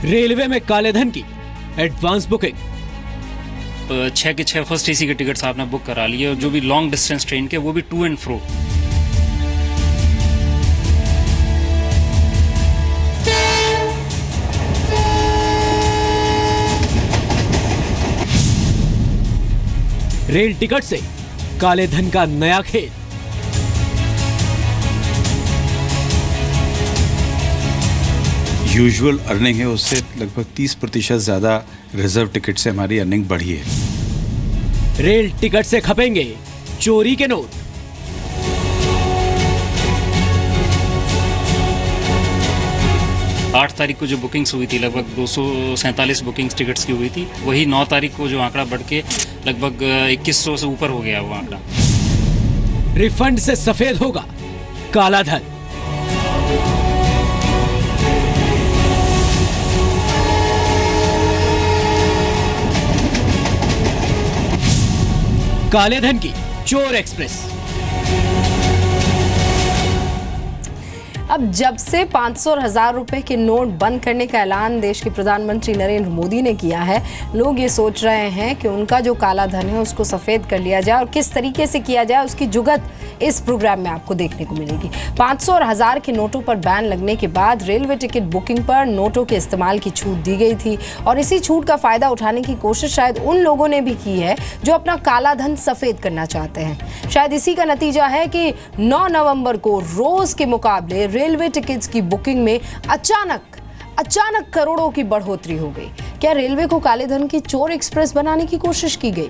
Railway में काले धन की एडवांस बुकिंग। 6 के 6 फर्स्ट एसी के टिकट्स आपने बुक करा लिए और जो भी लॉन्ग डिस्टेंस ट्रेन के वो भी to and fro. Rail ticket से काले धन का नया खेल। यूजुअल अर्निंग है उससे लगभग 30% ज़्यादा रिजर्व टिकट से हमारी अर्निंग बढ़ी है। रेल टिकट से खपेंगे चोरी के नोट। आठ तारीख को जो बुकिंग्स हुई थी लगभग 247 बुकिंग्स टिकट्स की हुई थी, वही 9 तारीख को जो आंकड़ा बढ़ के लगभग 2100 से ऊपर हो गया वो आंकड़ा। रिफंड से सफेद होगा काला धन। काले धन की चोर एक्सप्रेस। अब जब से 500 और 1000 रुपए के नोट बंद करने का ऐलान देश के प्रधानमंत्री नरेंद्र मोदी ने किया है, लोग ये सोच रहे हैं कि उनका जो काला धन है उसको सफेद कर लिया जाए और किस तरीके से किया जाए उसकी जुगत इस प्रोग्राम में आपको देखने को मिलेगी। 500 और 1000 के नोटों पर बैन लगने के बाद रेलवे टिकट बुकिंग पर नोटों के इस्तेमाल की छूट दी गई थी और इसी छूट का फायदा उठाने की कोशिश शायद उन लोगों ने भी की है जो अपना काला धन सफेद करना चाहते हैं। शायद इसी का नतीजा है कि 9 नवंबर को रोज के मुकाबले रेलवे टिकट्स की बुकिंग में अचानक करोड़ों की बढ़ोतरी हो गई। क्या रेलवे को काले धन की चोर एक्सप्रेस बनाने की कोशिश की गई?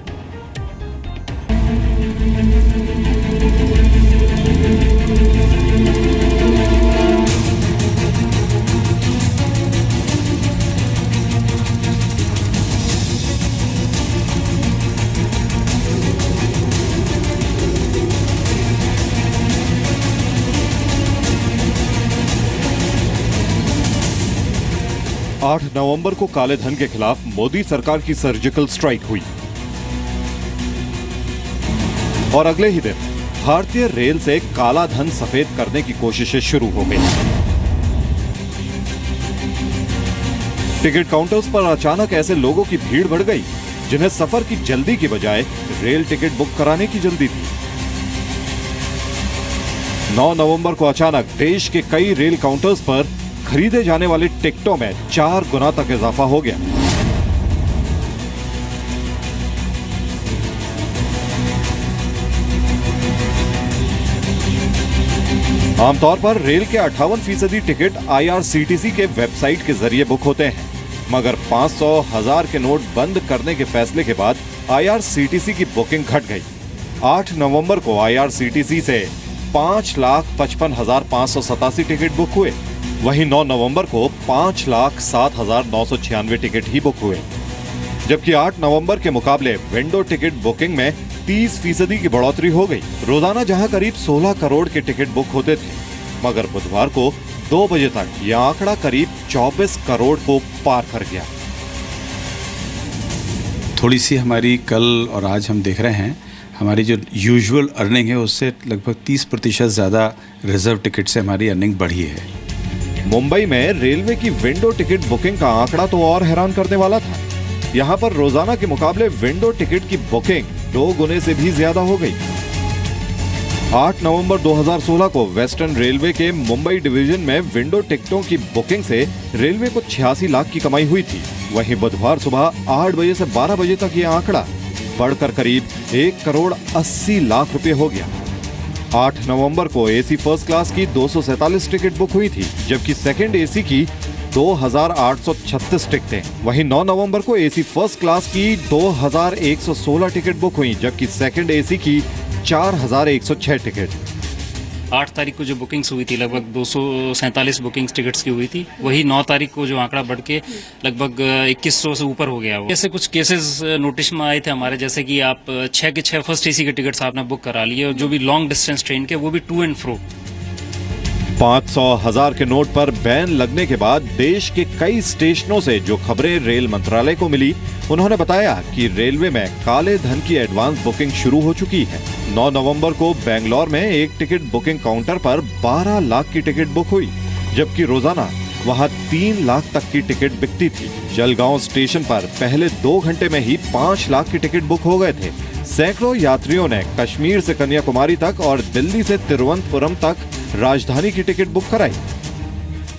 8 नवंबर को काले धन के खिलाफ मोदी सरकार की सर्जिकल स्ट्राइक हुई और अगले ही दिन भारतीय रेल से काला धन सफेद करने की कोशिशें शुरू हो गई। टिकट काउंटर्स पर अचानक ऐसे लोगों की भीड़ बढ़ गई जिन्हें सफर की जल्दी की बजाय रेल टिकट बुक कराने की जल्दी थी। 9 नवंबर को अचानक देश के कई रेल काउंटर्स पर खरीदे जाने वाले टिकटों में 4 गुना तक इजाफा हो गया। आमतौर पर रेल के 58% टिकट IRCTC के वेबसाइट के जरिए बुक होते हैं, मगर 500,000 के नोट बंद करने के फैसले के बाद IRCTC की बुकिंग घट गई। 8 नवंबर को IRCTC से 5,55,587 टिकट बुक हुए, वहीं 9 नवंबर को 5,07,996 टिकट ही बुक हुए, जबकि 8 नवंबर के मुकाबले विंडो टिकट बुकिंग में 30% की बढ़ोतरी हो गई। रोजाना जहां करीब 16 करोड़ के टिकट बुक होते थे, मगर बुधवार को 2 बजे तक यह आंकड़ा करीब 24 करोड़ को पार कर गया। थोड़ी सी हमारी कल और आज हम देख रहे हैं, हमारी जो यूजुअल अर्निंग है उससे लगभग 30% ज़्यादा रिजर्व टिकट से हमारी अर्निंग बढ़ी है। मुंबई में रेलवे की विंडो टिकट बुकिंग का आंकड़ा तो और हैरान करने वाला था। यहां पर रोजाना के मुकाबले विंडो टिकट की बुकिंग 2 गुने से भी ज्यादा हो गई। 8 नवंबर 2016 को वेस्टर्न रेलवे के मुंबई डिवीजन में विंडो टिकटों की बुकिंग से रेलवे को 86 लाख की कमाई हुई थी। वहीं बुधवार सुबह 8 बजे से 12 बजे तक यह आंकड़ा बढ़कर करीब 1 करोड़ 80 लाख रुपए हो गया। 8 नवंबर को एसी फर्स्ट क्लास की 247 टिकट बुक हुई थी, जबकि सेकंड एसी की 2,836 टिकटें। वहीं 9 नवंबर को एसी फर्स्ट क्लास की 2,116 टिकट बुक हुई, जबकि सेकंड एसी की 4,106 टिकट। 8 तारीख को जो बुकिंग्स हुई थी लगभग 247 बुकिंग्स टिकट्स की हुई थी, वही 9 तारीख को जो आंकड़ा बढ़ के लगभग 2100 से ऊपर हो गया वो। ऐसे कुछ केसेस नोटिस में आए थे हमारे, जैसे कि आप 6 के 6 फर्स्ट एसी के टिकट्स आपने बुक करा लिए और जो भी लॉन्ग डिस्टेंस ट्रेन के वो भी टू एंड फ्रो। 500,000 के नोट पर बैन लगने के बाद देश के कई स्टेशनों से जो खबरें रेल मंत्रालय को मिली, उन्होंने बताया कि रेलवे में काले धन की एडवांस बुकिंग शुरू हो चुकी है। 9 नवंबर को बेंगलोर में एक टिकट बुकिंग काउंटर पर 12 लाख की टिकट बुक हुई, जबकि रोजाना वहां 3 लाख तक की टिकट बिकती थी। जलगांव स्टेशन पर पहले 2 घंटे में ही 5 लाख की टिकट बुक हो गए थे। सैकड़ों यात्रियों ने कश्मीर से कन्याकुमारी तक और दिल्ली से तिरुवनंतपुरम तक राजधानी की टिकट बुक कराई।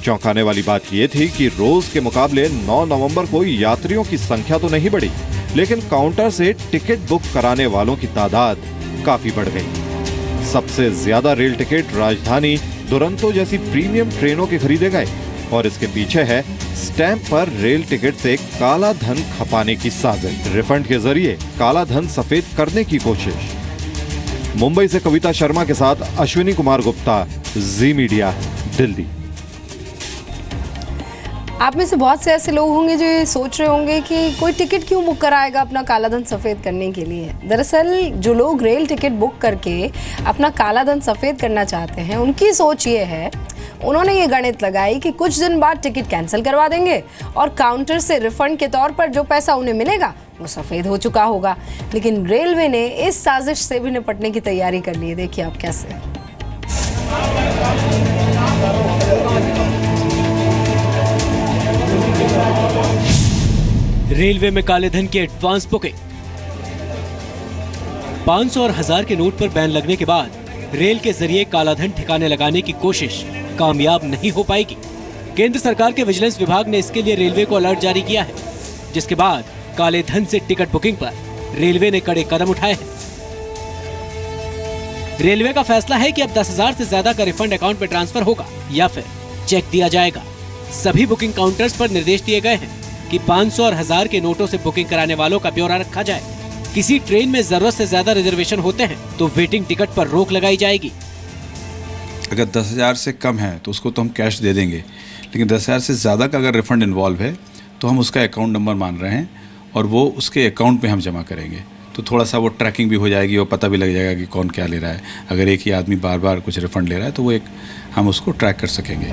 चौंकाने वाली बात यह थी कि रोज के मुकाबले 9 नवंबर को यात्रियों की संख्या तो नहीं बढ़ी, लेकिन काउंटर से टिकट बुक कराने वालों की तादाद काफी बढ़ गई। सबसे ज्यादा रेल टिकट राजधानी, दुरंतो जैसी प्रीमियम ट्रेनों के खरीदे गए और इसके पीछे है स्टैंप पर रेल टिकट से काला धन खपाने की साजिश। रिफंड के जरिए काला धन सफेद करने की कोशिश। मुंबई से कविता शर्मा के साथ अश्विनी कुमार गुप्ता, जी मीडिया, दिल्ली। आप में से बहुत से ऐसे लोग होंगे जो ये सोच रहे होंगे कि कोई टिकट क्यों बुक कराएगा अपना काला धन सफ़ेद करने के लिए। दरअसल जो लोग रेल टिकट बुक करके अपना काला धन सफ़ेद करना चाहते हैं, उनकी सोच ये है, उन्होंने ये गणित लगाई कि कुछ दिन बाद टिकट कैंसिल करवा देंगे और काउंटर से रिफंड के तौर पर जो पैसा उन्हें मिलेगा वो सफ़ेद हो चुका होगा। लेकिन रेलवे ने इस साजिश से भी निपटने की तैयारी कर ली है। देखिए आप कैसे। रेलवे में काले धन की एडवांस बुकिंग। 500 और 1000 के नोट पर बैन लगने के बाद रेल के जरिए काला धन ठिकाने लगाने की कोशिश कामयाब नहीं हो पाएगी। केंद्र सरकार के विजिलेंस विभाग ने इसके लिए रेलवे को अलर्ट जारी किया है, जिसके बाद काले धन से टिकट बुकिंग पर रेलवे ने कड़े कदम उठाए हैं। रेलवे का फैसला है कि अब 10,000 से ज्यादा का रिफंड अकाउंट में ट्रांसफर होगा या फिर चेक दिया जाएगा। सभी बुकिंग काउंटर्स पर निर्देश दिए गए हैं कि 500 और 1000 के नोटों से बुकिंग कराने वालों का ब्यौरा रखा जाए। किसी ट्रेन में जरूरत से ज्यादा रिजर्वेशन होते हैं तो वेटिंग टिकट पर रोक लगाई जाएगी। अगर 10,000 से कम है तो उसको तो हम कैश दे देंगे, लेकिन 10,000 से ज़्यादा का अगर रिफंड इन्वॉल्व है तो हम उसका अकाउंट नंबर मान रहे हैं और वो उसके अकाउंट में हम जमा करेंगे। तो थोड़ा सा वो ट्रैकिंग भी हो जाएगी और पता भी लग जाएगा कि कौन क्या ले रहा है। अगर एक ही आदमी बार बार कुछ रिफंड ले रहा है तो वो हम उसको ट्रैक कर सकेंगे।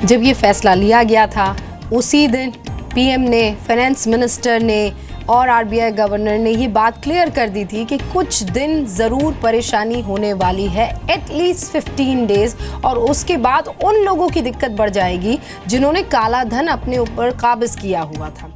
जब ये फैसला लिया गया था उसी दिन पीएम ने, फाइनेंस मिनिस्टर ने और आरबीआई गवर्नर ने ये बात क्लियर कर दी थी कि कुछ दिन ज़रूर परेशानी होने वाली है, एटलीस्ट 15 डेज, और उसके बाद उन लोगों की दिक्कत बढ़ जाएगी जिन्होंने काला धन अपने ऊपर काबिज किया हुआ था।